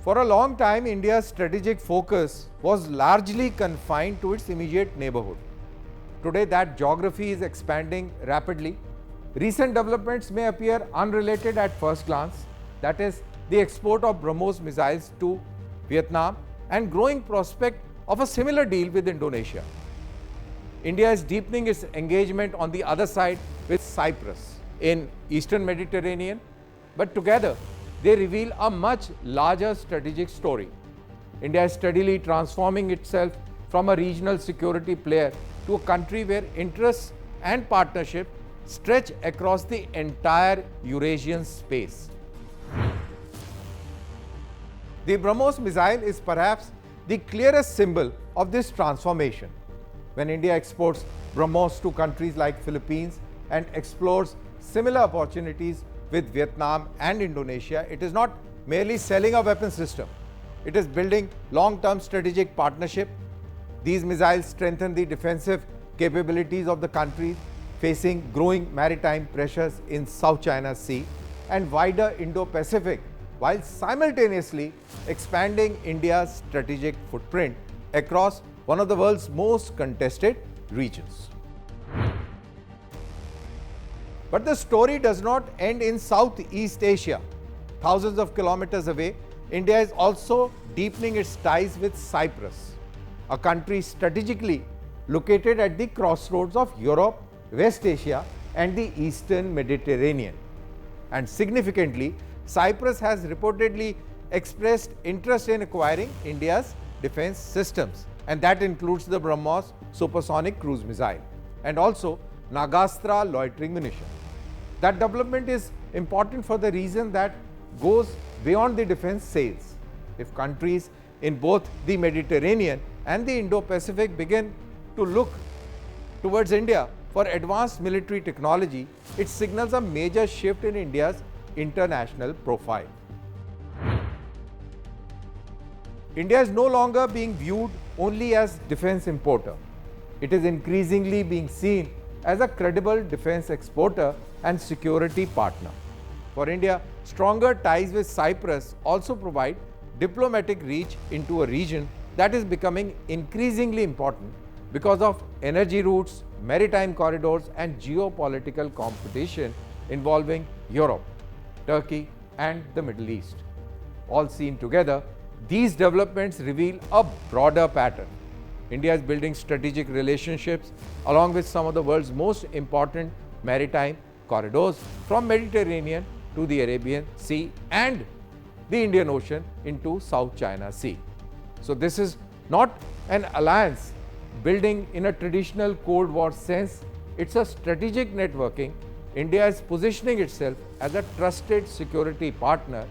For a long time, India's strategic focus was largely confined to its immediate neighborhood. Today, that geography is expanding rapidly. Recent developments may appear unrelated at first glance, that is, the export of BrahMos missiles to Vietnam and growing prospect of a similar deal with Indonesia. India is deepening its engagement on the other side with Cyprus in Eastern Mediterranean, but together they reveal a much larger strategic story. India is steadily transforming itself from a regional security player to a country where interests and partnership stretch across the entire Eurasian space. The BrahMos missile is perhaps the clearest symbol of this transformation. When India exports BrahMos to countries like Philippines and explores similar opportunities with Vietnam and Indonesia, it is not merely selling a weapon system. It is building long-term strategic partnership. These missiles strengthen the defensive capabilities of the countries facing growing maritime pressures in South China Sea and wider Indo-Pacific, while simultaneously expanding India's strategic footprint across one of the world's most contested regions. But the story does not end in Southeast Asia. Thousands of kilometers away, India is also deepening its ties with Cyprus, a country strategically located at the crossroads of Europe, West Asia, and the Eastern Mediterranean. And significantly, Cyprus has reportedly expressed interest in acquiring India's defense systems, and that includes the BrahMos supersonic cruise missile and also Nagastra loitering munition. That development is important for the reason that goes beyond the defense sales. If countries in both the Mediterranean and the Indo-Pacific begin to look towards India for advanced military technology, it signals a major shift in India's international profile. India is no longer being viewed only as defense importer. It is increasingly being seen as a credible defense exporter and security partner. For India, stronger ties with Cyprus also provide diplomatic reach into a region that is becoming increasingly important because of energy routes, maritime corridors, and geopolitical competition involving Europe, Turkey, and the Middle East. All seen together, these developments reveal a broader pattern. India is building strategic relationships along with some of the world's most important maritime corridors from Mediterranean to the Arabian Sea and the Indian Ocean into South China Sea. So this is not an alliance building in a traditional Cold War sense. It's a strategic networking. India is positioning itself as a trusted security partner,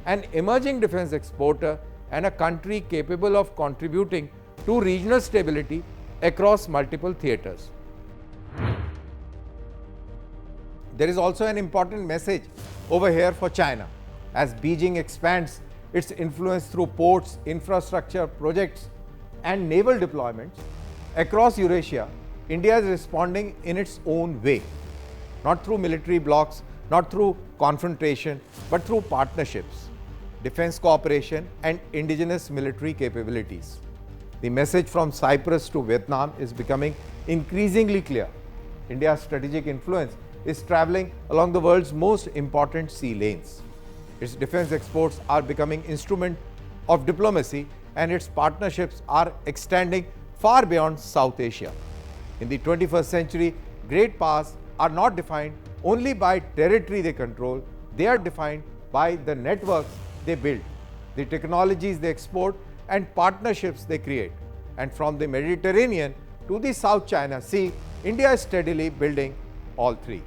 an emerging defense exporter, and a country capable of contributing to regional stability across multiple theaters. There is also an important message over here for China. As Beijing expands its influence through ports, infrastructure projects, and naval deployments across Eurasia, India is responding in its own way. Not through military blocs, not through confrontation, but through partnerships, defense cooperation, and indigenous military capabilities. The message from Cyprus to Vietnam is becoming increasingly clear. India's strategic influence is traveling along the world's most important sea lanes. Its defense exports are becoming instruments of diplomacy, and its partnerships are extending far beyond South Asia. In the 21st century, great powers are not defined only by territory they control, they are defined by the networks they build, the technologies they export, and partnerships they create. And from the Mediterranean to the South China Sea, India is steadily building all three.